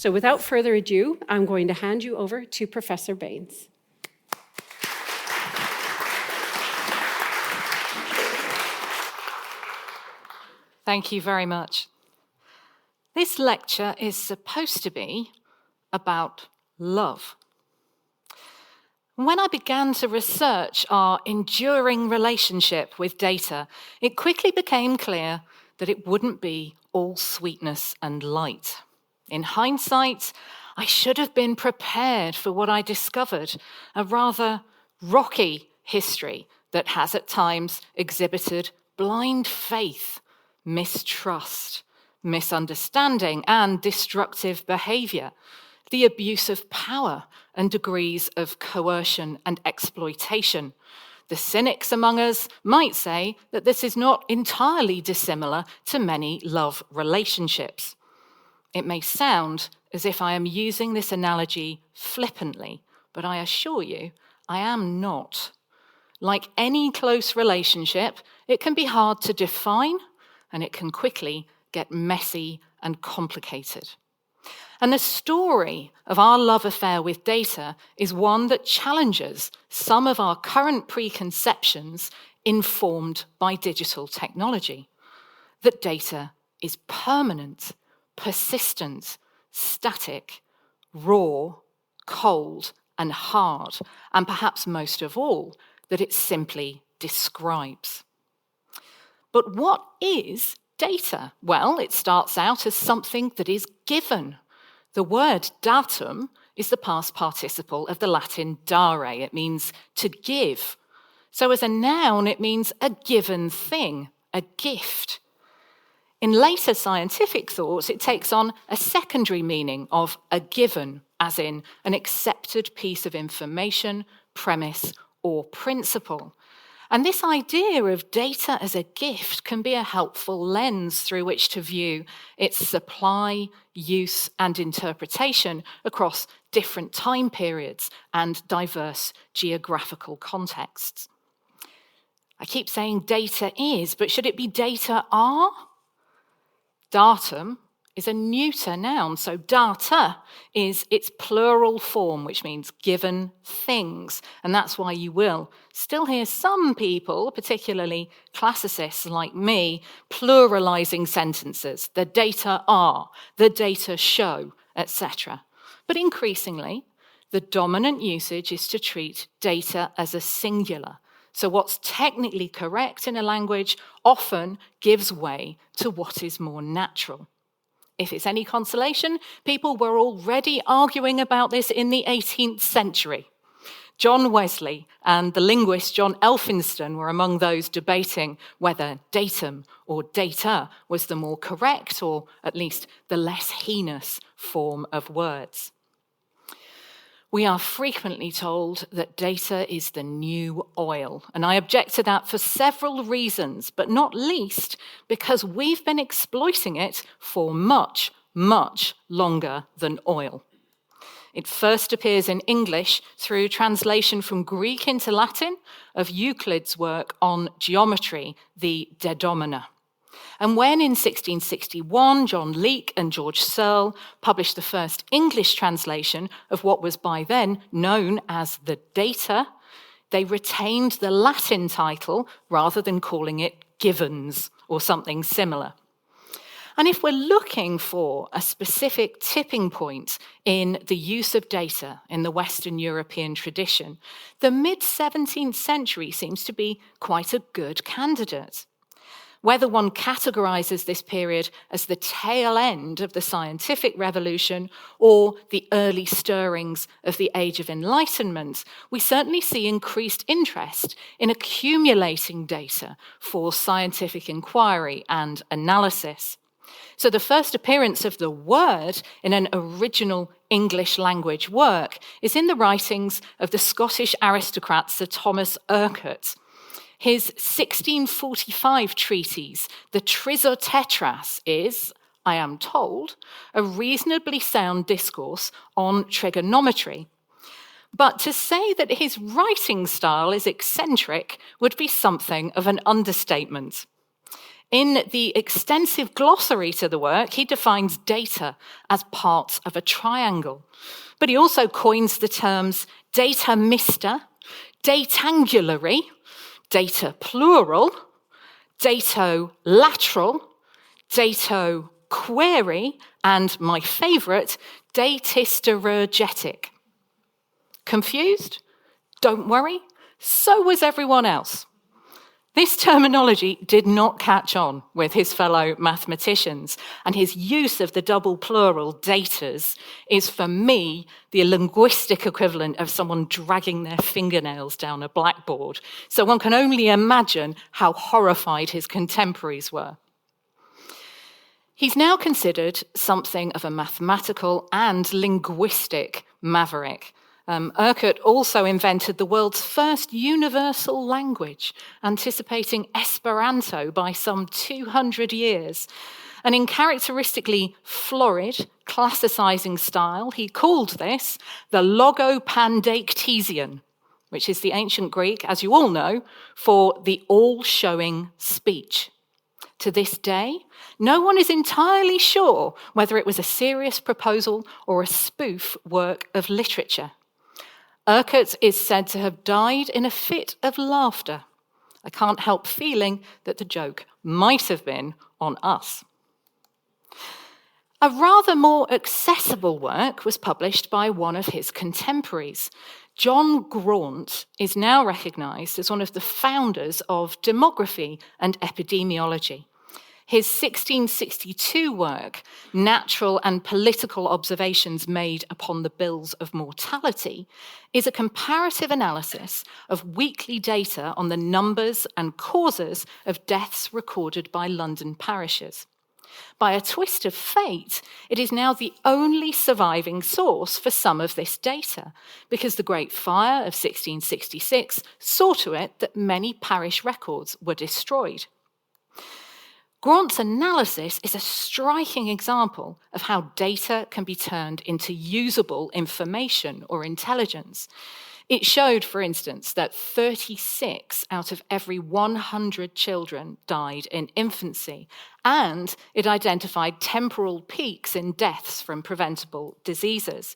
So without further ado, I'm going to hand you over to Professor Baines. Thank you very much. This lecture is supposed to be about love. When I began to research our enduring relationship with data, it quickly became clear that it wouldn't be all sweetness and light. In hindsight, I should have been prepared for what I discovered, a rather rocky history that has at times exhibited blind faith, mistrust, misunderstanding, and destructive behavior, the abuse of power and degrees of coercion and exploitation. The cynics among us might say that this is not entirely dissimilar to many love relationships. It may sound as if I am using this analogy flippantly, but I assure you, I am not. Like any close relationship, it can be hard to define, and it can quickly get messy and complicated. And the story of our love affair with data is one that challenges some of our current preconceptions informed by digital technology. That data is permanent, persistent, static, raw, cold, and hard, and perhaps most of all, that it simply describes. But what is data? Well, it starts out as something that is given. The word datum is the past participle of the Latin dare. It means to give. So as a noun, it means a given thing, a gift. In later scientific thought, it takes on a secondary meaning of a given, as in an accepted piece of information, premise, or principle. And this idea of data as a gift can be a helpful lens through which to view its supply, use, and interpretation across different time periods and diverse geographical contexts. I keep saying data is, but should it be data are? Datum is a neuter noun, so data is its plural form, which means given things. And that's why you will still hear some people, particularly classicists like me, pluralizing sentences. The data are, the data show, etc. But increasingly, the dominant usage is to treat data as a singular. So what's technically correct in a language often gives way to what is more natural. If it's any consolation, people were already arguing about this in the 18th century. John Wesley and the linguist John Elphinstone were among those debating whether datum or data was the more correct, or at least the less heinous form of words. We are frequently told that data is the new oil, and I object to that for several reasons, but not least because we've been exploiting it for much, much longer than oil. It first appears in English through translation from Greek into Latin of Euclid's work on geometry, the De Domina. And when in 1661, John Leake and George Searle published the first English translation of what was by then known as the Data, they retained the Latin title rather than calling it Givens or something similar. And if we're looking for a specific tipping point in the use of data in the Western European tradition, the mid-17th century seems to be quite a good candidate. Whether one categorizes this period as the tail end of the scientific revolution or the early stirrings of the Age of Enlightenment, we certainly see increased interest in accumulating data for scientific inquiry and analysis. So the first appearance of the word in an original English language work is in the writings of the Scottish aristocrat Sir Thomas Urquhart. His 1645 treatise, the Trisotetras, is, I am told, a reasonably sound discourse on trigonometry. But to say that his writing style is eccentric would be something of an understatement. In the extensive glossary to the work, he defines data as parts of a triangle. But he also coins the terms data mister, datangulary, data plural, dato lateral, dato query, and my favourite, datisterergetic. Confused? Don't worry, so was everyone else. This terminology did not catch on with his fellow mathematicians, and his use of the double plural datas is, for me, the linguistic equivalent of someone dragging their fingernails down a blackboard. So one can only imagine how horrified his contemporaries were. He's now considered something of a mathematical and linguistic maverick. Urquhart also invented the world's first universal language, anticipating Esperanto by some 200 years. And in characteristically florid, classicizing style, he called this the logopandeiktesian, which is the ancient Greek, as you all know, for the all-showing speech. To this day, no one is entirely sure whether it was a serious proposal or a spoof work of literature. Urquhart is said to have died in a fit of laughter. I can't help feeling that the joke might have been on us. A rather more accessible work was published by one of his contemporaries. John Graunt is now recognised as one of the founders of demography and epidemiology. His 1662 work, Natural and Political Observations Made upon the Bills of Mortality, is a comparative analysis of weekly data on the numbers and causes of deaths recorded by London parishes. By a twist of fate, it is now the only surviving source for some of this data, because the Great Fire of 1666 saw to it that many parish records were destroyed. Graunt's analysis is a striking example of how data can be turned into usable information or intelligence. It showed, for instance, that 36 out of every 100 children died in infancy, and it identified temporal peaks in deaths from preventable diseases.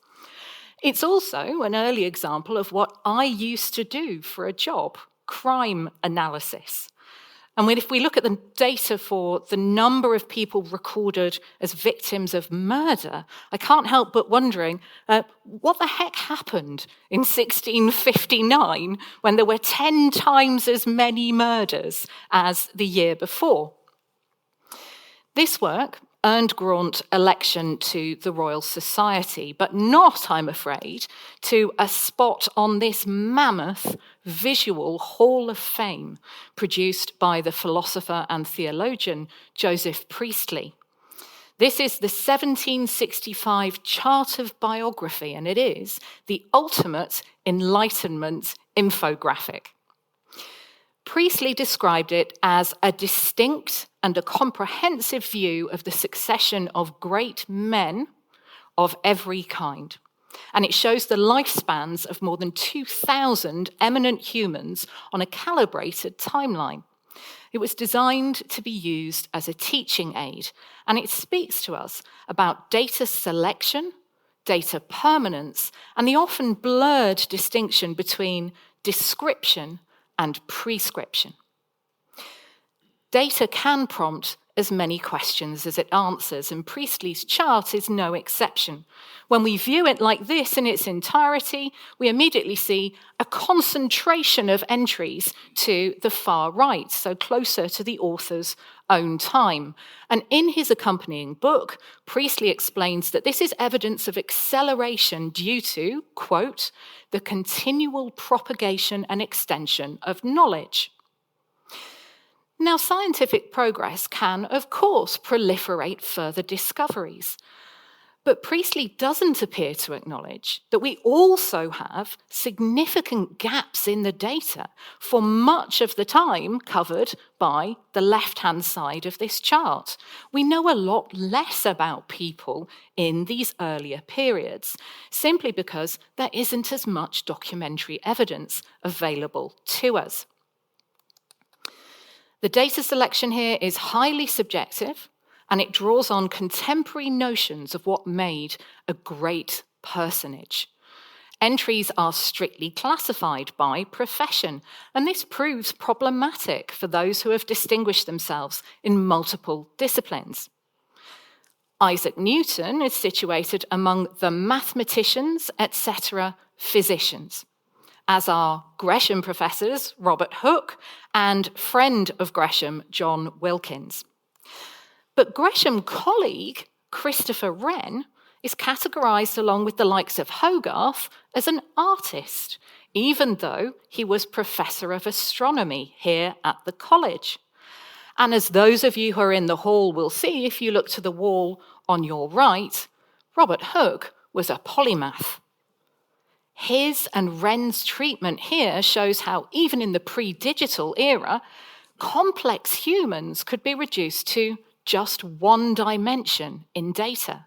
It's also an early example of what I used to do for a job, crime analysis. And if we look at the data for the number of people recorded as victims of murder, I can't help but wondering, what the heck happened in 1659 when there were 10 times as many murders as the year before? This work earned Graunt election to the Royal Society, but not, I'm afraid, to a spot on this mammoth visual hall of fame produced by the philosopher and theologian Joseph Priestley. This is the 1765 Chart of Biography, and it is the ultimate Enlightenment infographic. Priestley described it as a distinct and a comprehensive view of the succession of great men of every kind. And it shows the lifespans of more than 2,000 eminent humans on a calibrated timeline. It was designed to be used as a teaching aid, and it speaks to us about data selection, data permanence, and the often blurred distinction between description and prescription. Data can prompt as many questions as it answers, and Priestley's chart is no exception. When we view it like this in its entirety, we immediately see a concentration of entries to the far right, so closer to the author's own time. And in his accompanying book, Priestley explains that this is evidence of acceleration due to, quote, the continual propagation and extension of knowledge. Now, scientific progress can, of course, proliferate further discoveries. But Priestley doesn't appear to acknowledge that we also have significant gaps in the data for much of the time covered by the left-hand side of this chart. We know a lot less about people in these earlier periods, simply because there isn't as much documentary evidence available to us. The data selection here is highly subjective, and it draws on contemporary notions of what made a great personage. Entries are strictly classified by profession, and this proves problematic for those who have distinguished themselves in multiple disciplines. Isaac Newton is situated among the mathematicians, etc., physicians, as are Gresham professors Robert Hooke and friend of Gresham, John Wilkins. But Gresham colleague Christopher Wren is categorised along with the likes of Hogarth as an artist, even though he was Professor of Astronomy here at the college. And as those of you who are in the hall will see if you look to the wall on your right, Robert Hooke was a polymath. His and Wren's treatment here shows how even in the pre-digital era, complex humans could be reduced to just one dimension in data.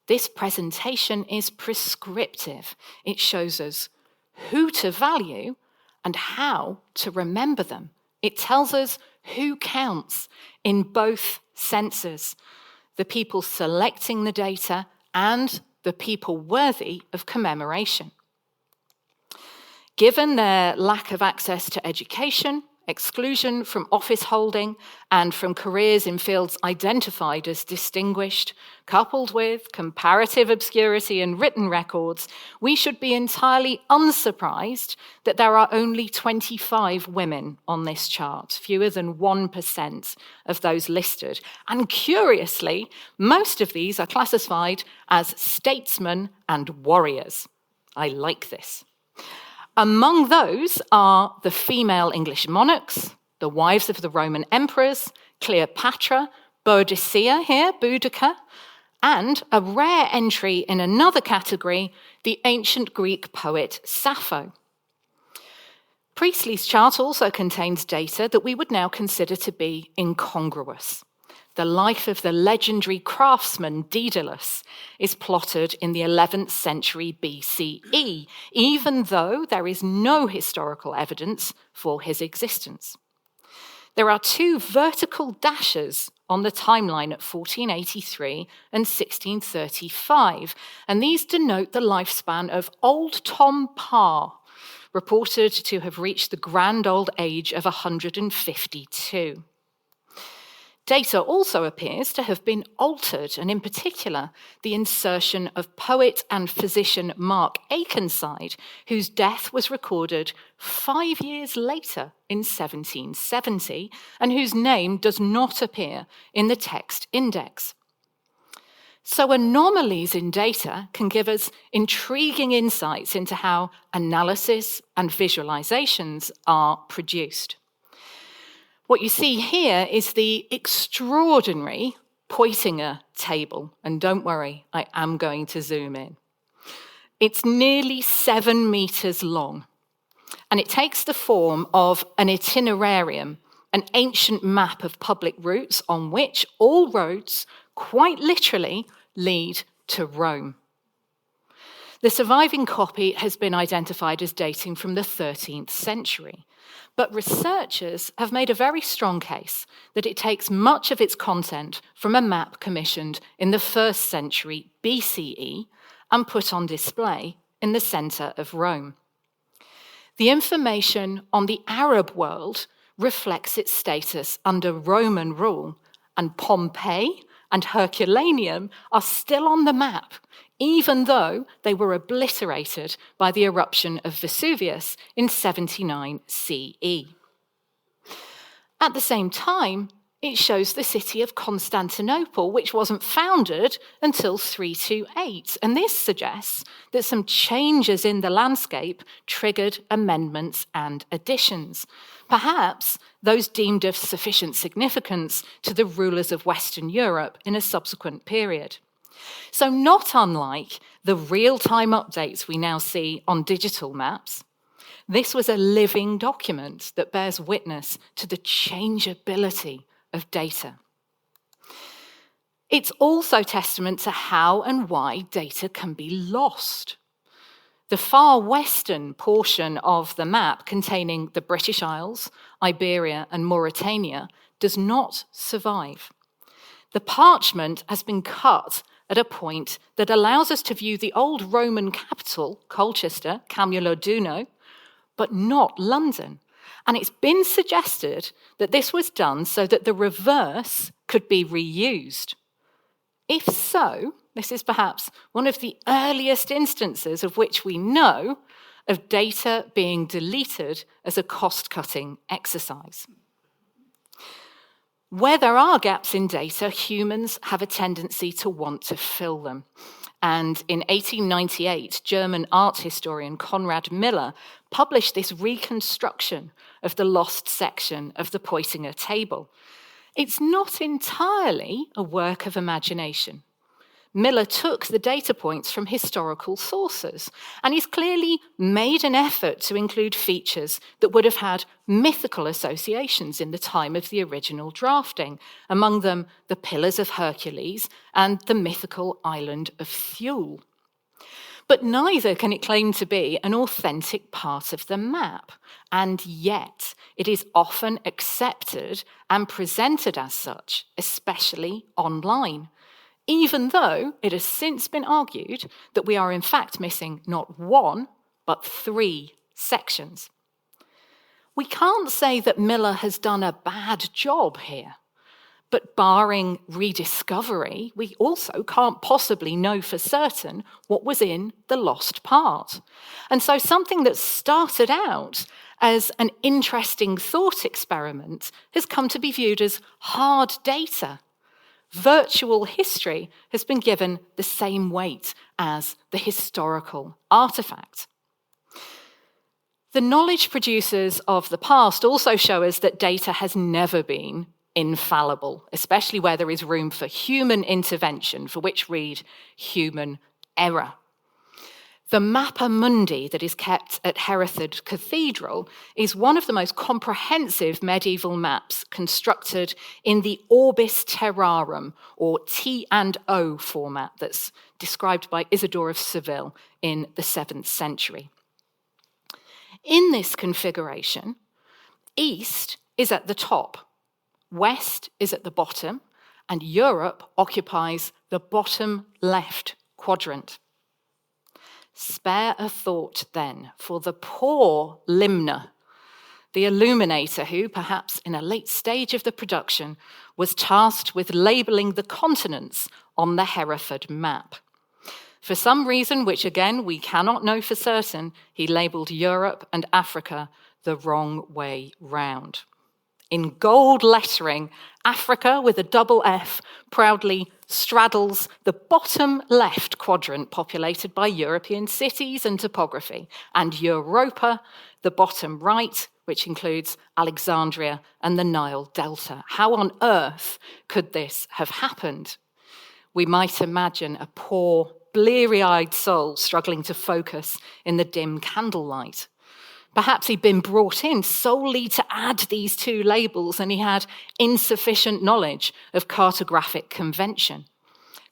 This presentation is prescriptive. It shows us who to value and how to remember them. It tells us who counts in both senses, the people selecting the data and the people worthy of commemoration. Given their lack of access to education, exclusion from office holding, and from careers in fields identified as distinguished, coupled with comparative obscurity in written records, we should be entirely unsurprised that there are only 25 women on this chart, fewer than 1% of those listed. And curiously, most of these are classified as statesmen and warriors. I like this. Among those are the female English monarchs, the wives of the Roman emperors, Cleopatra, Boadicea here, Boudica, and a rare entry in another category, the ancient Greek poet Sappho. Priestley's chart also contains data that we would now consider to be incongruous. The life of the legendary craftsman Daedalus is plotted in the 11th century BCE, even though there is no historical evidence for his existence. There are two vertical dashes on the timeline at 1483 and 1635, and these denote the lifespan of Old Tom Parr, reported to have reached the grand old age of 152. Data also appears to have been altered, and in particular, the insertion of poet and physician Mark Akenside, whose death was recorded 5 years later in 1770, and whose name does not appear in the text index. So anomalies in data can give us intriguing insights into how analysis and visualizations are produced. What you see here is the extraordinary Poitinger table, and don't worry, I am going to zoom in. It's nearly 7 meters long, and it takes the form of an itinerarium, an ancient map of public routes on which all roads, quite literally, lead to Rome. The surviving copy has been identified as dating from the 13th century. But researchers have made a very strong case that it takes much of its content from a map commissioned in the 1st century BCE and put on display in the centre of Rome. The information on the Arab world reflects its status under Roman rule, and Pompeii and Herculaneum are still on the map, even though they were obliterated by the eruption of Vesuvius in 79 CE. At the same time, it shows the city of Constantinople, which wasn't founded until 328, and this suggests that some changes in the landscape triggered amendments and additions, perhaps those deemed of sufficient significance to the rulers of Western Europe in a subsequent period. So not unlike the real-time updates we now see on digital maps, this was a living document that bears witness to the changeability of data. It's also testament to how and why data can be lost. The far western portion of the map, containing the British Isles, Iberia, and Mauritania, does not survive. The parchment has been cut at a point that allows us to view the old Roman capital, Colchester, Camulodunum, but not London. And it's been suggested that this was done so that the reverse could be reused. If so, this is perhaps one of the earliest instances of which we know of data being deleted as a cost-cutting exercise. Where there are gaps in data, humans have a tendency to want to fill them. And in 1898, German art historian Konrad Miller published this reconstruction of the lost section of the Poitinger table. It's not entirely a work of imagination. Miller took the data points from historical sources, and he's clearly made an effort to include features that would have had mythical associations in the time of the original drafting, among them the Pillars of Hercules and the mythical island of Thule. But neither can it claim to be an authentic part of the map, and yet it is often accepted and presented as such, especially online, even though it has since been argued that we are in fact missing not one, but 3 sections. We can't say that Miller has done a bad job here, but barring rediscovery, we also can't possibly know for certain what was in the lost part. And so something that started out as an interesting thought experiment has come to be viewed as hard data. Virtual history has been given the same weight as the historical artifact. The knowledge producers of the past also show us that data has never been infallible, especially where there is room for human intervention, for which read human error. The Mappa Mundi that is kept at Hereford Cathedral is one of the most comprehensive medieval maps constructed in the orbis terrarum, or T&O format, that's described by Isidore of Seville in the 7th century. In this configuration, East is at the top, West is at the bottom, and Europe occupies the bottom left quadrant. Spare a thought, then, for the poor limner, the illuminator who, perhaps in a late stage of the production, was tasked with labelling the continents on the Hereford map. For some reason, which again we cannot know for certain, he labelled Europe and Africa the wrong way round. In gold lettering, Africa with a double F proudly straddles the bottom left quadrant populated by European cities and topography, and Europa, the bottom right, which includes Alexandria and the Nile Delta. How on earth could this have happened? We might imagine a poor, bleary-eyed soul struggling to focus in the dim candlelight. Perhaps he'd been brought in solely to add these 2 labels and he had insufficient knowledge of cartographic convention.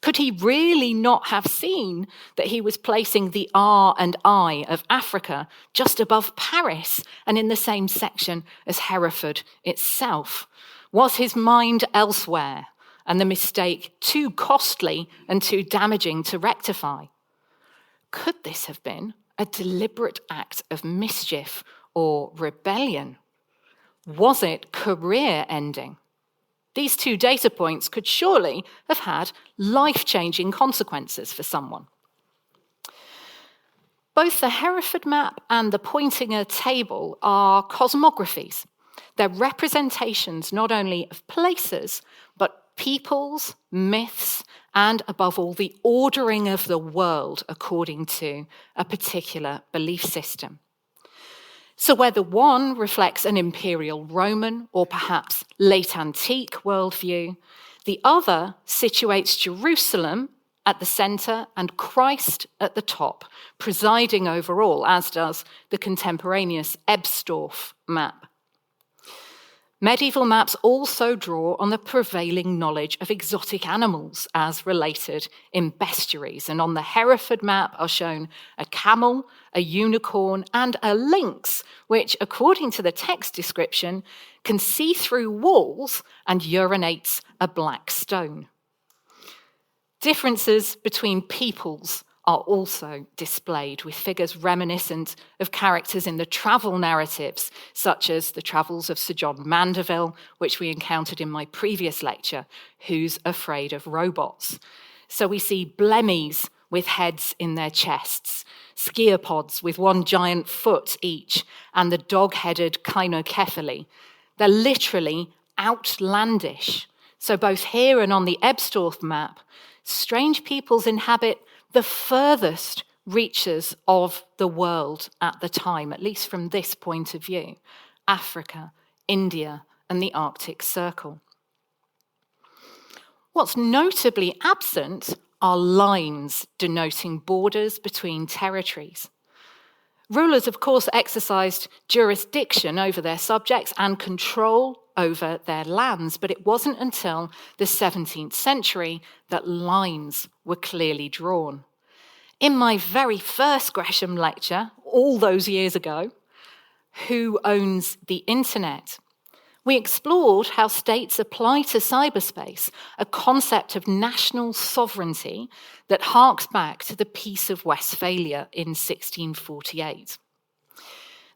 Could he really not have seen that he was placing the R and I of Africa just above Paris and in the same section as Hereford itself? Was his mind elsewhere and the mistake too costly and too damaging to rectify? Could this have been a deliberate act of mischief or rebellion? Was it career-ending? These 2 data points could surely have had life-changing consequences for someone. Both the Hereford map and the Poitinger table are cosmographies. They're representations not only of places, but peoples, myths, and above all, the ordering of the world according to a particular belief system. So whether one reflects an imperial Roman or perhaps late antique worldview, the other situates Jerusalem at the centre and Christ at the top, presiding over all, as does the contemporaneous Ebsdorf map. Medieval maps also draw on the prevailing knowledge of exotic animals as related in bestiaries. And on the Hereford map are shown a camel, a unicorn, and a lynx, which, according to the text description, can see through walls and urinates a black stone. Differences between peoples are also displayed, with figures reminiscent of characters in the travel narratives, such as the travels of Sir John Mandeville, which we encountered in my previous lecture, Who's Afraid of Robots? So we see blemmies with heads in their chests, sciapods with one giant foot each, and the dog-headed kynocephaly. They're literally outlandish. So both here and on the Ebstorf map, strange peoples inhabit the furthest reaches of the world at the time, at least from this point of view: Africa, India, and the Arctic Circle. What's notably absent are lines denoting borders between territories. Rulers, of course, exercised jurisdiction over their subjects and control over their lands, but it wasn't until the 17th century that lines were clearly drawn. In my very first Gresham lecture, all those years ago, Who Owns the Internet?, we explored how states apply to cyberspace a concept of national sovereignty that harks back to the Peace of Westphalia in 1648.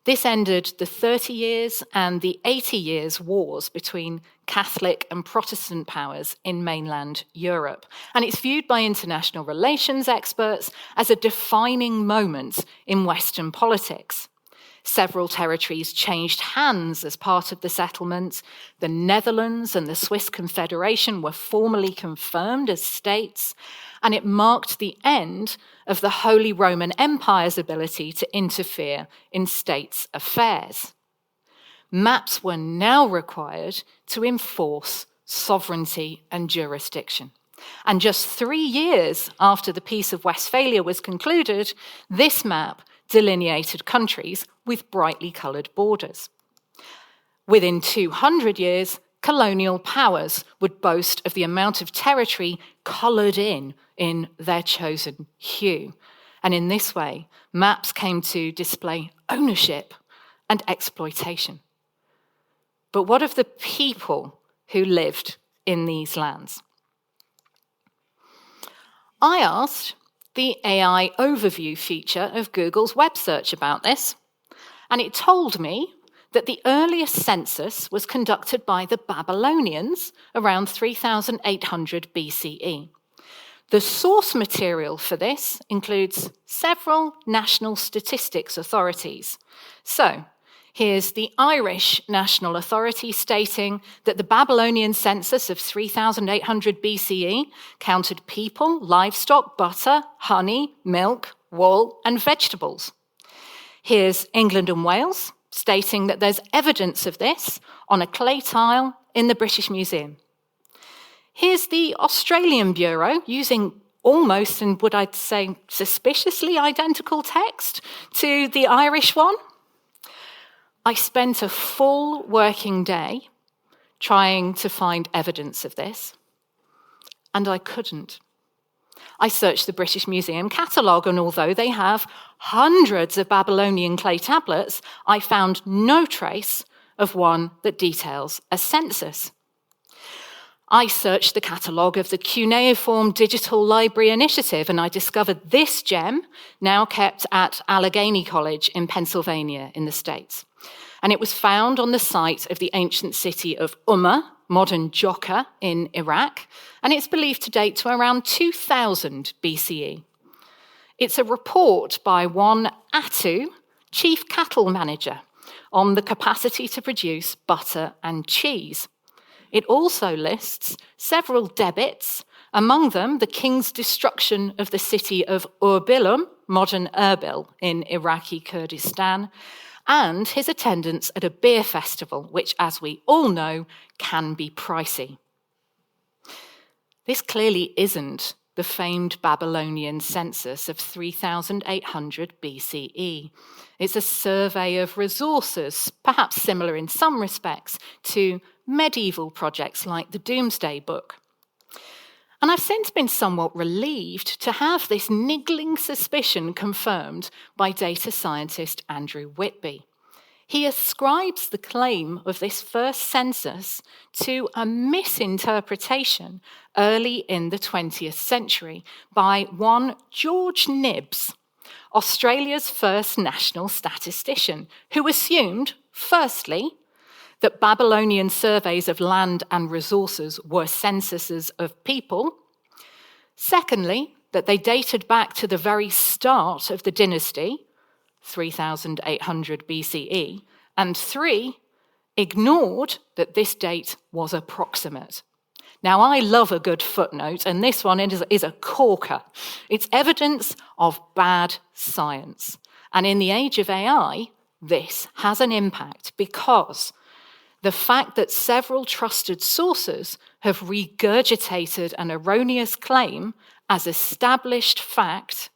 This ended the 30 years and the 80 years wars between Catholic and Protestant powers in mainland Europe, and it's viewed by international relations experts as a defining moment in Western politics. Several territories changed hands as part of the settlement. The Netherlands and the Swiss Confederation were formally confirmed as states, and it marked the end of the Holy Roman Empire's ability to interfere in states' affairs. Maps were now required to enforce sovereignty and jurisdiction. And just 3 years after the Peace of Westphalia was concluded, this map delineated countries with brightly coloured borders. Within 200 years, colonial powers would boast of the amount of territory coloured in their chosen hue. And in this way, maps came to display ownership and exploitation. But what of the people who lived in these lands? I asked the AI overview feature of Google's web search about this, and it told me that the earliest census was conducted by the Babylonians around 3800 BCE. The source material for this includes several national statistics authorities. So, here's the Irish National Authority stating that the Babylonian census of 3800 BCE counted people, livestock, butter, honey, milk, wool, and vegetables. Here's England and Wales stating that there's evidence of this on a clay tile in the British Museum. Here's the Australian Bureau using almost, and would I say suspiciously identical text to the Irish one. I spent a full working day trying to find evidence of this, and I couldn't. I searched the British Museum catalogue, and although they have hundreds of Babylonian clay tablets, I found no trace of one that details a census. I searched the catalogue of the Cuneiform Digital Library Initiative, and I discovered this gem, now kept at Allegheny College in Pennsylvania in the States. And it was found on the site of the ancient city of modern Jokka in Iraq, and it's believed to date to around 2000 BCE. It's a report by one Attu, chief cattle manager, on the capacity to produce butter and cheese. It also lists several debits, among them the king's destruction of the city of Urbilum, modern Erbil in Iraqi Kurdistan, and his attendance at a beer festival, which, as we all know, can be pricey. This clearly isn't the famed Babylonian census of 3800 BCE. It's a survey of resources, perhaps similar in some respects to medieval projects like the Domesday Book. And I've since been somewhat relieved to have this niggling suspicion confirmed by data scientist Andrew Whitby. He ascribes the claim of this first census to a misinterpretation early in the 20th century by one George Nibbs, Australia's first national statistician, who assumed, firstly, that Babylonian surveys of land and resources were censuses of people. Secondly, that they dated back to the very start of the dynasty, 3800 BCE, and 3, ignored that this date was approximate. Now, I love a good footnote, and this one is a corker. It's evidence of bad science. And in the age of AI, this has an impact because the fact that several trusted sources have regurgitated an erroneous claim as established fact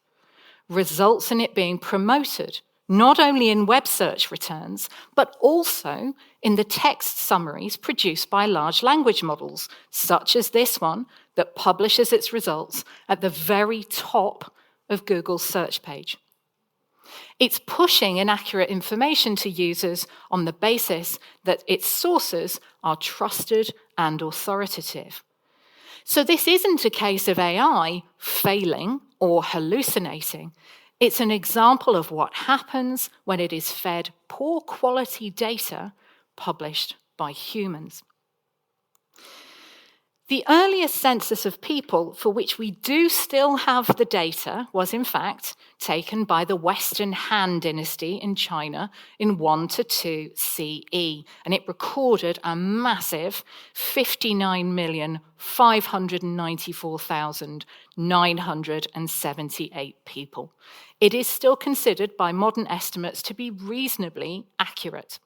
results in it being promoted, not only in web search returns, but also in the text summaries produced by large language models, such as this one that publishes its results at the very top of Google's search page. It's pushing inaccurate information to users on the basis that its sources are trusted and authoritative. So this isn't a case of AI failing or hallucinating. It's an example of what happens when it is fed poor quality data published by humans. The earliest census of people for which we do still have the data was in fact taken by the Western Han dynasty in China in 1 to 2 CE, and it recorded a massive 59,594,978 people. It is still considered by modern estimates to be reasonably accurate.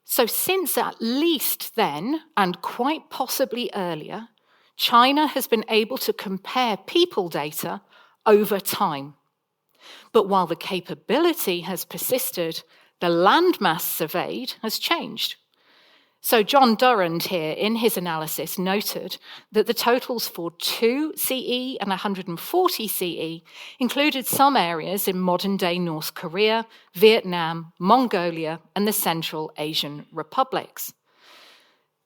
So since at least then, and quite possibly earlier, China has been able to compare people data over time. But while the capability has persisted, the landmass surveyed has changed. So John Durand here, in his analysis, noted that the totals for 2 CE and 140 CE included some areas in modern-day North Korea, Vietnam, Mongolia, and the Central Asian republics.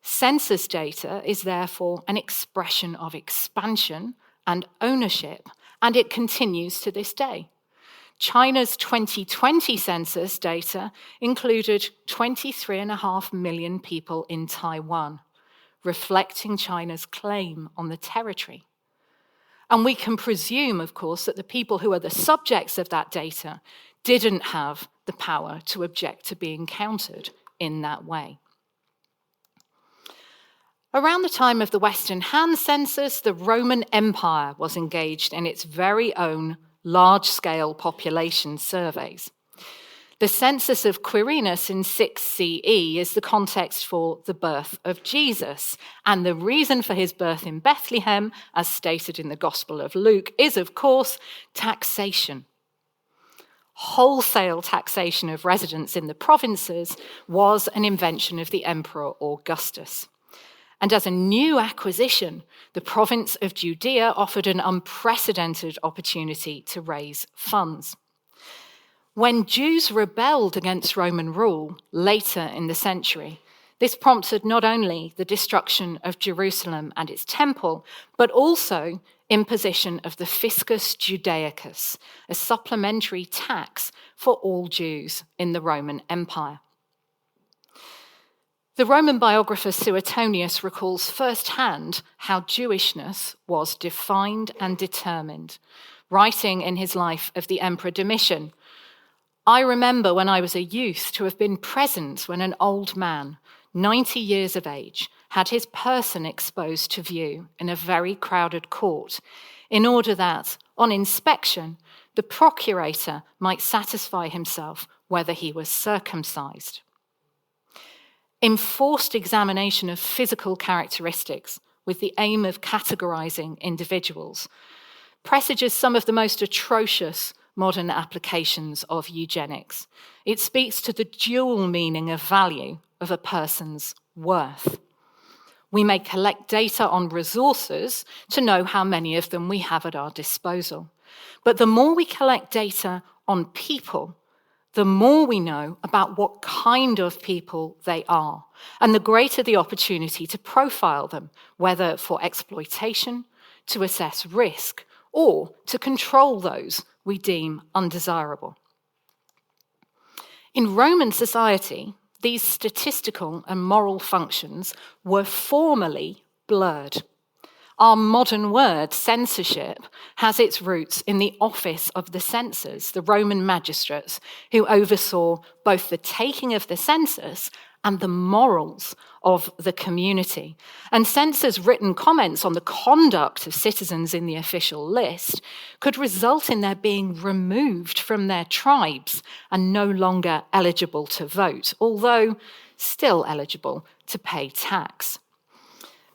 Census data is therefore an expression of expansion and ownership, and it continues to this day. China's 2020 census data included 23.5 million people in Taiwan, reflecting China's claim on the territory. And we can presume, of course, that the people who are the subjects of that data didn't have the power to object to being counted in that way. Around the time of the Western Han census, the Roman Empire was engaged in its very own large-scale population surveys. The census of Quirinus in 6 CE is the context for the birth of Jesus, and the reason for his birth in Bethlehem, as stated in the Gospel of Luke, is, of course, taxation. Wholesale taxation of residents in the provinces was an invention of the Emperor Augustus. And as a new acquisition, the province of Judea offered an unprecedented opportunity to raise funds. When Jews rebelled against Roman rule later in the century, this prompted not only the destruction of Jerusalem and its temple, but also imposition of the fiscus Judaicus, a supplementary tax for all Jews in the Roman Empire. The Roman biographer Suetonius recalls firsthand how Jewishness was defined and determined, writing in his life of the Emperor Domitian, "I remember when I was a youth to have been present when an old man, 90 years of age, had his person exposed to view in a very crowded court, in order that, on inspection, the procurator might satisfy himself whether he was circumcised." Enforced examination of physical characteristics with the aim of categorizing individuals, presages some of the most atrocious modern applications of eugenics. It speaks to the dual meaning of value of a person's worth. We may collect data on resources to know how many of them we have at our disposal. But the more we collect data on people, the more we know about what kind of people they are, and the greater the opportunity to profile them, whether for exploitation, to assess risk, or to control those we deem undesirable. In Roman society, these statistical and moral functions were formally blurred. Our modern word, censorship, has its roots in the office of the censors, the Roman magistrates, who oversaw both the taking of the census and the morals of the community. And censors' written comments on the conduct of citizens in the official list could result in their being removed from their tribes and no longer eligible to vote, although still eligible to pay tax.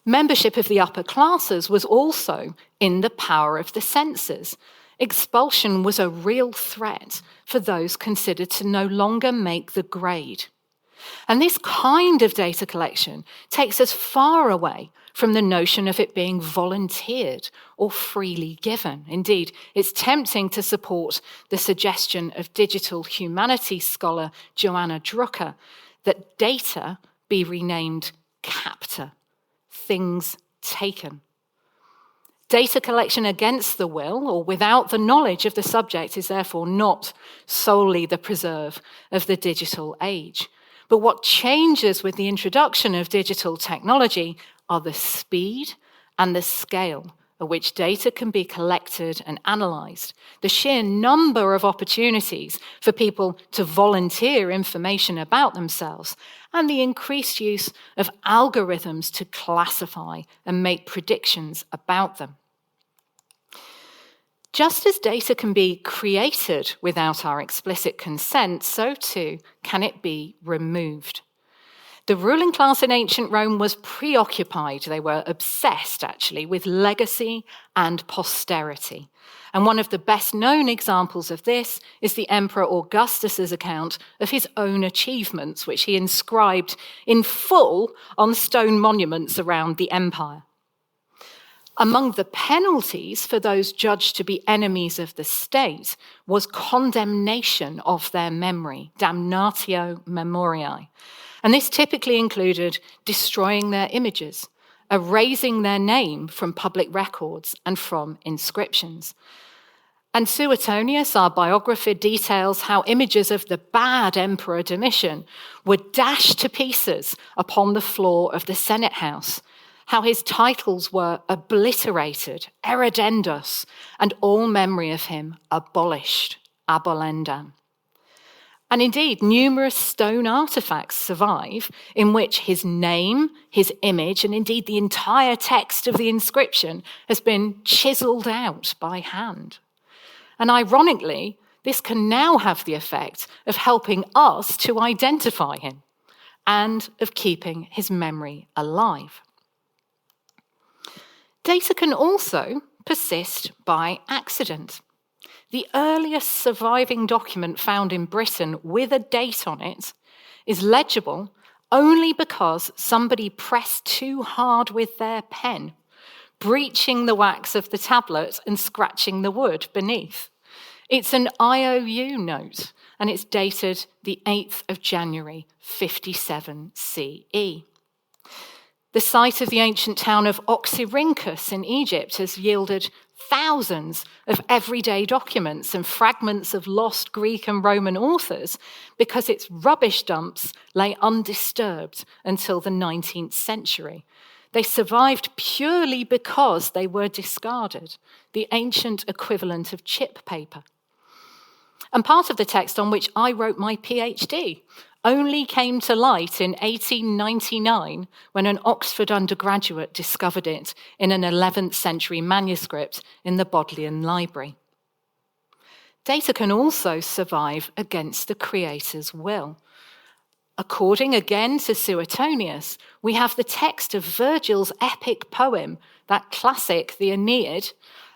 Membership of the upper classes was also in the power of the censors. Expulsion was a real threat for those considered to no longer make the grade. And this kind of data collection takes us far away from the notion of it being volunteered or freely given. Indeed, it's tempting to support the suggestion of digital humanities scholar Joanna Drucker that data be renamed capta, things taken. Data collection against the will or without the knowledge of the subject is therefore not solely the preserve of the digital age. But what changes with the introduction of digital technology are the speed and the scale at which data can be collected and analysed, the sheer number of opportunities for people to volunteer information about themselves, and the increased use of algorithms to classify and make predictions about them. Just as data can be created without our explicit consent, so too can it be removed. The ruling class in ancient Rome was preoccupied, they were obsessed actually, with legacy and posterity. And one of the best known examples of this is the Emperor Augustus's account of his own achievements, which he inscribed in full on stone monuments around the empire. Among the penalties for those judged to be enemies of the state was condemnation of their memory, damnatio memoriae. And this typically included destroying their images, erasing their name from public records and from inscriptions. And Suetonius, our biographer, details how images of the bad Emperor Domitian were dashed to pieces upon the floor of the Senate House, how his titles were obliterated, erudendos, and all memory of him abolished, abolendam. And indeed, numerous stone artifacts survive in which his name, his image, and indeed the entire text of the inscription has been chiseled out by hand. And ironically, this can now have the effect of helping us to identify him and of keeping his memory alive. Data can also persist by accident. The earliest surviving document found in Britain with a date on it is legible only because somebody pressed too hard with their pen, breaching the wax of the tablet and scratching the wood beneath. It's an IOU note, and it's dated the 8th of January, 57 CE. The site of the ancient town of Oxyrhynchus in Egypt has yielded thousands of everyday documents and fragments of lost Greek and Roman authors because its rubbish dumps lay undisturbed until the 19th century. They survived purely because they were discarded, the ancient equivalent of chip paper. And part of the text on which I wrote my PhD only came to light in 1899 when an Oxford undergraduate discovered it in an 11th century manuscript in the Bodleian Library. Data can also survive against the creator's will. According again to Suetonius, we have the text of Virgil's epic poem, that classic, the Aeneid,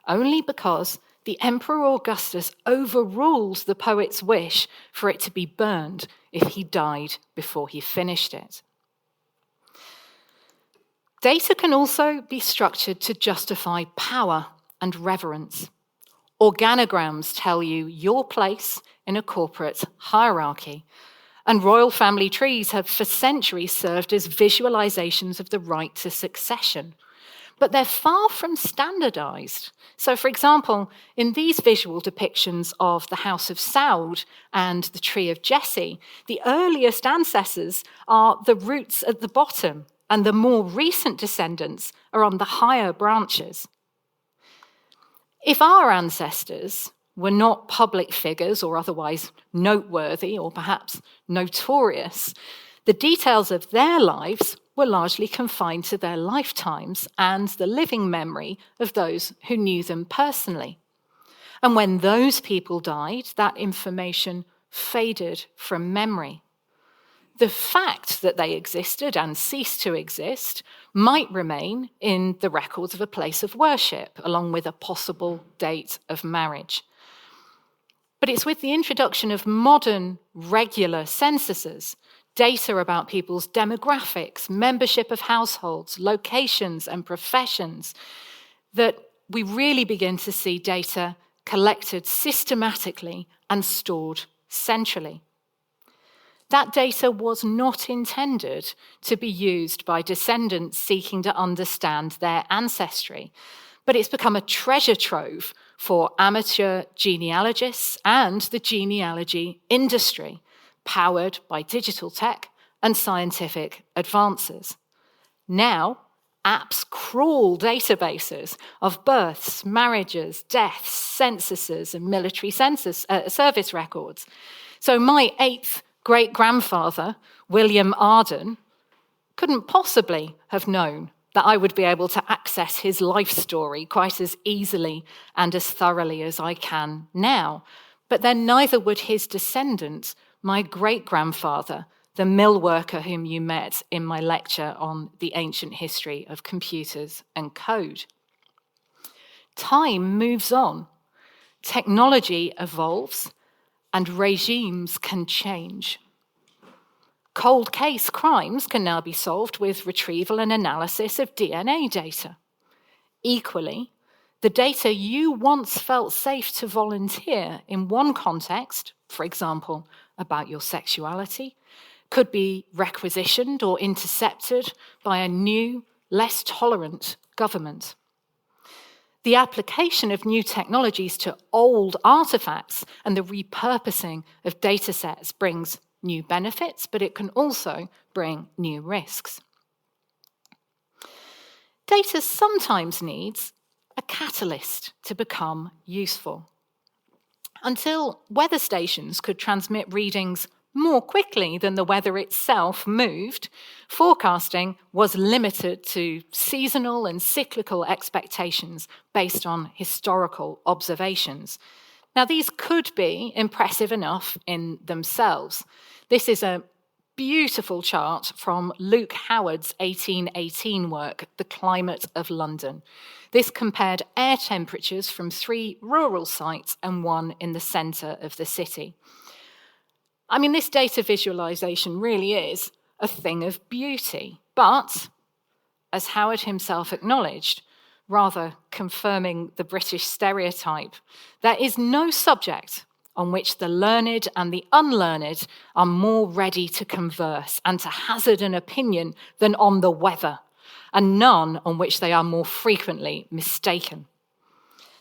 only because the Emperor Augustus overrules the poet's wish for it to be burned if he died before he finished it. Data can also be structured to justify power and reverence. Organograms tell you your place in a corporate hierarchy, and royal family trees have for centuries served as visualizations of the right to succession. But they're far from standardized. So, for example, in these visual depictions of the House of Saud and the Tree of Jesse, the earliest ancestors are the roots at the bottom, and the more recent descendants are on the higher branches. If our ancestors were not public figures or otherwise noteworthy or perhaps notorious, the details of their lives were largely confined to their lifetimes and the living memory of those who knew them personally. And when those people died, that information faded from memory. The fact that they existed and ceased to exist might remain in the records of a place of worship, along with a possible date of marriage. But it's with the introduction of modern, regular censuses, data about people's demographics, membership of households, locations, and professions, that we really begin to see data collected systematically and stored centrally. That data was not intended to be used by descendants seeking to understand their ancestry, but it's become a treasure trove for amateur genealogists and the genealogy industry, powered by digital tech and scientific advances. Now, apps crawl databases of births, marriages, deaths, censuses, and military service records. So my 8th great-grandfather, William Arden, couldn't possibly have known that I would be able to access his life story quite as easily and as thoroughly as I can now. But then neither would his descendants, my great-grandfather, the mill worker whom you met in my lecture on the ancient history of computers and code. Time moves on. Technology evolves, and regimes can change. Cold case crimes can now be solved with retrieval and analysis of DNA data. Equally, the data you once felt safe to volunteer in one context, for example, about your sexuality, could be requisitioned or intercepted by a new, less tolerant government. The application of new technologies to old artifacts and the repurposing of data sets brings new benefits, but it can also bring new risks. Data sometimes needs a catalyst to become useful. Until weather stations could transmit readings more quickly than the weather itself moved, forecasting was limited to seasonal and cyclical expectations based on historical observations. Now, these could be impressive enough in themselves. This is a beautiful chart from Luke Howard's 1818 work, The Climate of London. This compared air temperatures from 3 rural sites and 1 in the centre of the city. I mean, this data visualization really is a thing of beauty, but, as Howard himself acknowledged, rather confirming the British stereotype, there is no subject on which the learned and the unlearned are more ready to converse and to hazard an opinion than on the weather, and none on which they are more frequently mistaken.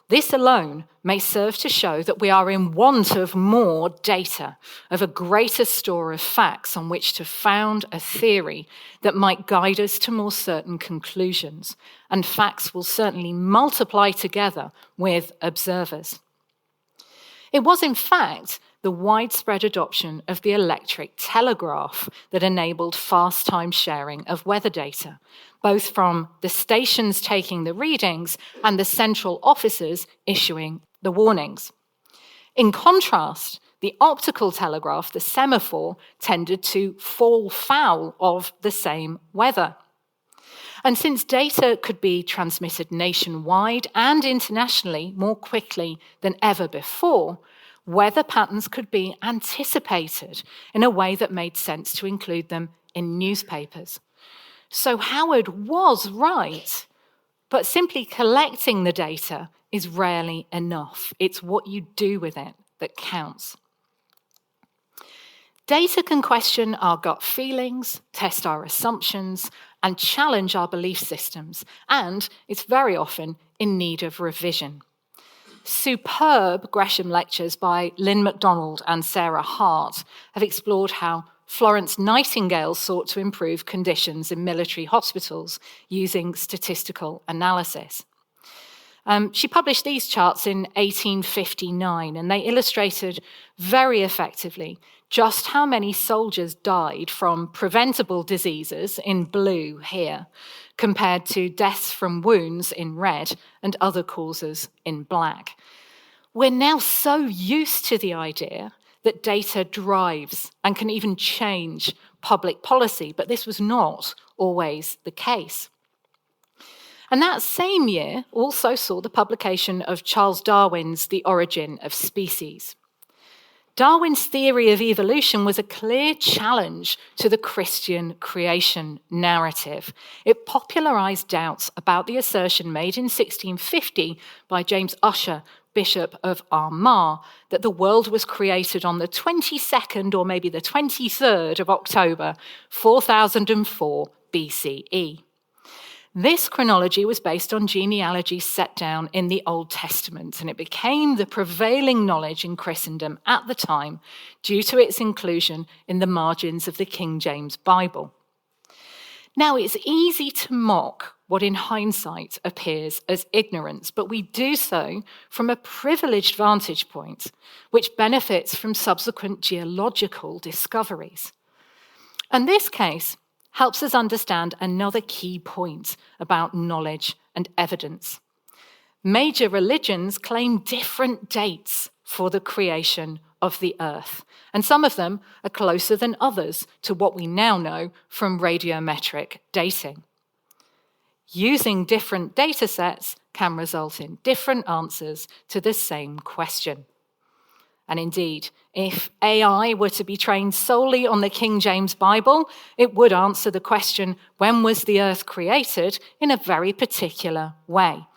This alone may serve to show that we are in want of more data, of a greater store of facts on which to found a theory that might guide us to more certain conclusions, and facts will certainly multiply together with observers. It was, in fact, the widespread adoption of the electric telegraph that enabled fast time sharing of weather data, both from the stations taking the readings and the central offices issuing the warnings. In contrast, the optical telegraph, the semaphore, tended to fall foul of the same weather. And since data could be transmitted nationwide and internationally more quickly than ever before, weather patterns could be anticipated in a way that made sense to include them in newspapers. So Howard was right, but simply collecting the data is rarely enough. It's what you do with it that counts. Data can question our gut feelings, test our assumptions, and challenge our belief systems, and it's very often in need of revision. Superb Gresham lectures by Lynn MacDonald and Sarah Hart have explored how Florence Nightingale sought to improve conditions in military hospitals using statistical analysis. She published these charts in 1859, and they illustrated very effectively just how many soldiers died from preventable diseases in blue here, compared to deaths from wounds in red and other causes in black. We're now so used to the idea that data drives and can even change public policy, but this was not always the case. And that same year also saw the publication of Charles Darwin's The Origin of Species. Darwin's theory of evolution was a clear challenge to the Christian creation narrative. It popularized doubts about the assertion made in 1650 by James Ussher, Bishop of Armagh, that the world was created on the 22nd or maybe the 23rd of October, 4004 BCE. This chronology was based on genealogies set down in the Old Testament, and it became the prevailing knowledge in Christendom at the time due to its inclusion in the margins of the King James Bible. Now, it's easy to mock what in hindsight appears as ignorance, but we do so from a privileged vantage point, which benefits from subsequent geological discoveries. And this case helps us understand another key point about knowledge and evidence. Major religions claim different dates for the creation of the earth, and some of them are closer than others to what we now know from radiometric dating. Using different data sets can result in different answers to the same question. And indeed, if AI were to be trained solely on the King James Bible, it would answer the question, when was the earth created, in a very particular way.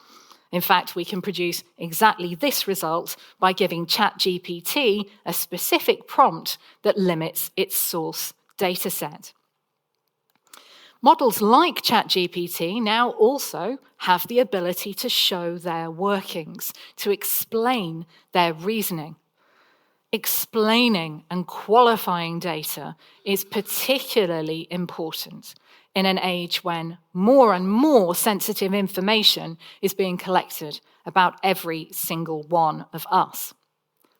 In fact, we can produce exactly this result by giving ChatGPT a specific prompt that limits its source dataset. Models like ChatGPT now also have the ability to show their workings, to explain their reasoning. Explaining and qualifying data is particularly important in an age when more and more sensitive information is being collected about every single one of us.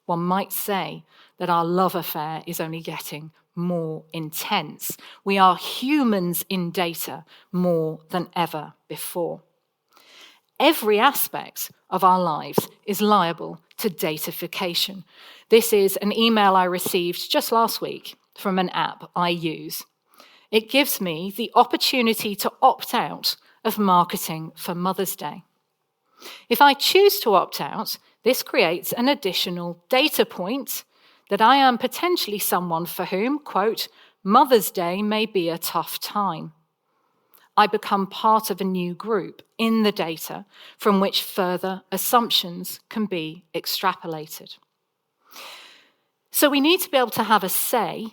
One might say that our love affair is only getting more intense. We are humans in data more than ever before. Every aspect of our lives is liable to datafication. This is an email I received just last week from an app I use. It gives me the opportunity to opt out of marketing for Mother's Day. If I choose to opt out, this creates an additional data point that I am potentially someone for whom, quote, Mother's Day may be a tough time. I become part of a new group in the data from which further assumptions can be extrapolated. So we need to be able to have a say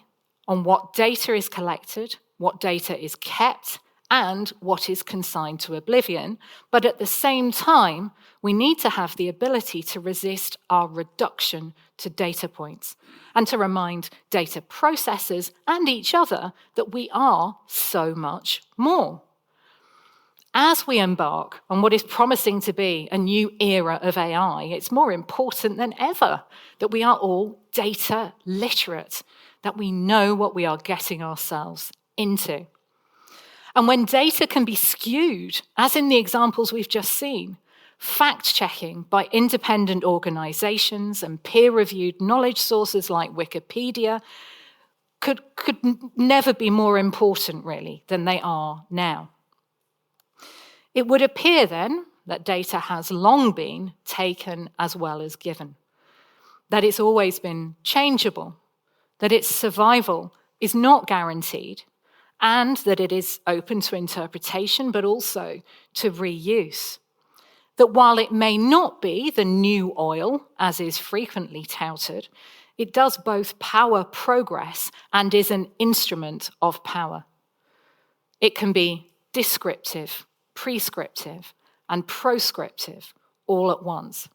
on what data is collected, what data is kept, and what is consigned to oblivion. But at the same time, we need to have the ability to resist our reduction to data points and to remind data processors and each other that we are so much more. As we embark on what is promising to be a new era of AI, it's more important than ever that we are all data literate, that we know what we are getting ourselves into. And when data can be skewed, as in the examples we've just seen, fact-checking by independent organizations and peer-reviewed knowledge sources like Wikipedia could never be more important, really, than they are now. It would appear, then, that data has long been taken as well as given, that it's always been changeable, that its survival is not guaranteed, and that it is open to interpretation, but also to reuse. That while it may not be the new oil, as is frequently touted, it does both power progress and is an instrument of power. It can be descriptive, prescriptive, and proscriptive all at once.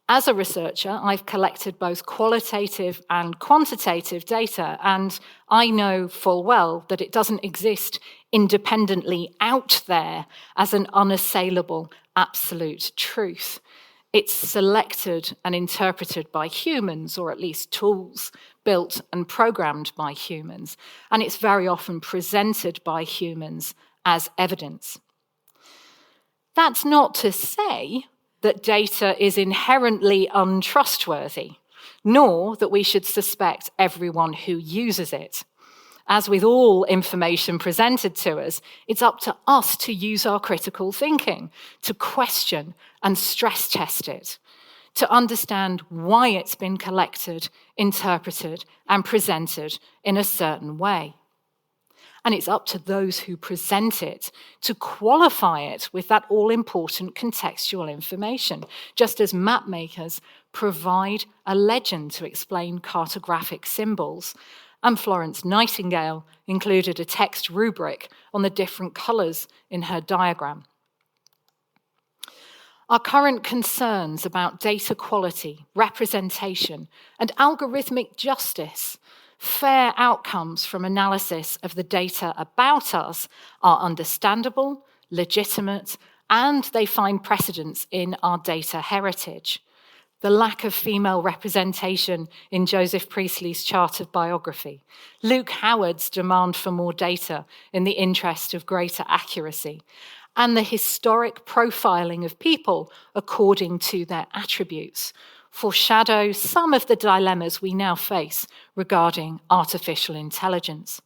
As a researcher, I've collected both qualitative and quantitative data, and I know full well that it doesn't exist independently out there as an unassailable absolute truth. It's selected and interpreted by humans, or at least tools built and programmed by humans, and it's very often presented by humans as evidence. That's not to say that data is inherently untrustworthy, nor that we should suspect everyone who uses it. As with all information presented to us, it's up to us to use our critical thinking, to question and stress test it, to understand why it's been collected, interpreted, and presented in a certain way. And it's up to those who present it to qualify it with that all-important contextual information, just as map makers provide a legend to explain cartographic symbols, and Florence Nightingale included a text rubric on the different colours in her diagram. Our current concerns about data quality, representation, and algorithmic justice, fair outcomes from analysis of the data about us, are understandable, legitimate, and they find precedence in our data heritage. The lack of female representation in Joseph Priestley's chart of biography, Luke Howard's demand for more data in the interest of greater accuracy, and the historic profiling of people according to their attributes foreshadow some of the dilemmas we now face regarding artificial intelligence.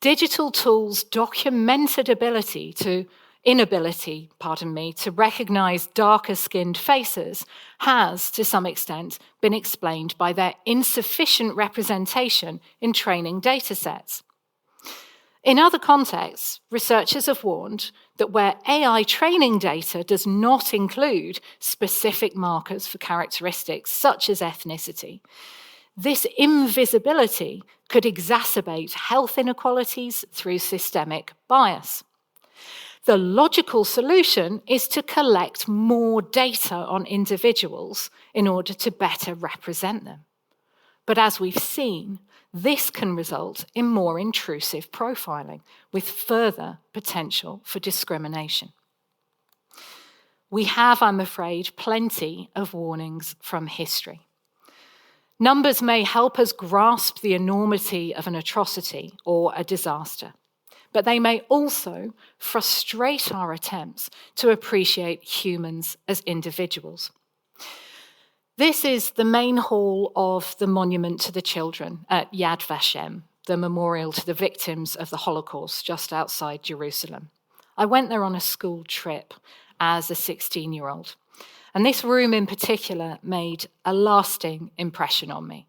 Digital tools' documented inability to recognize darker-skinned faces has, to some extent, been explained by their insufficient representation in training data sets. In other contexts, researchers have warned that where AI training data does not include specific markers for characteristics such as ethnicity, this invisibility could exacerbate health inequalities through systemic bias. The logical solution is to collect more data on individuals in order to better represent them. But as we've seen, this can result in more intrusive profiling, with further potential for discrimination. We have, I'm afraid, plenty of warnings from history. Numbers may help us grasp the enormity of an atrocity or a disaster, but they may also frustrate our attempts to appreciate humans as individuals. This is the main hall of the Monument to the Children at Yad Vashem, the memorial to the victims of the Holocaust just outside Jerusalem. I went there on a school trip as a 16-year-old, and this room in particular made a lasting impression on me.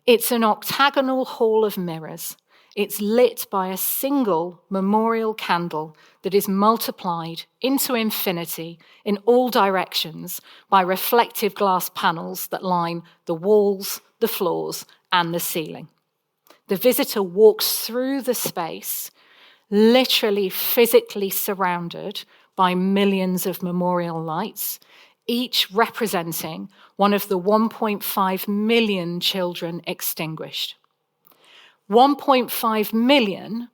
It's an octagonal hall of mirrors. It's lit by a single memorial candle that is multiplied into infinity in all directions by reflective glass panels that line the walls, the floors, and the ceiling. The visitor walks through the space, literally physically surrounded by millions of memorial lights, each representing one of the 1.5 million children extinguished. 1.5 million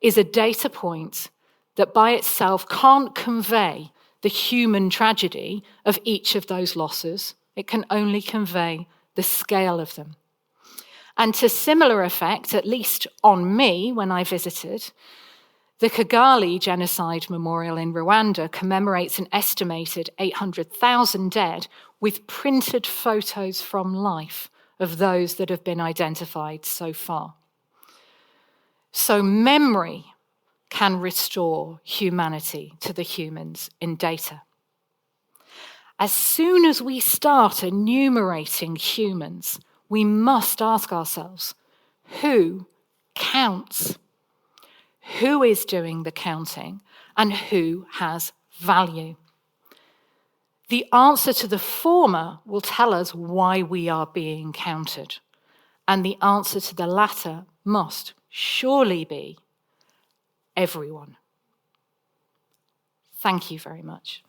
is a data point that by itself can't convey the human tragedy of each of those losses. It can only convey the scale of them. And to similar effect, at least on me when I visited, The Kigali Genocide Memorial in Rwanda commemorates an estimated 800,000 dead with printed photos from life of those that have been identified so far. So memory can restore humanity to the humans in data. As soon as we start enumerating humans, we must ask ourselves, who counts? Who is doing the counting and who has value? The answer to the former will tell us why we are being counted, and the answer to the latter must surely be everyone. Thank you very much.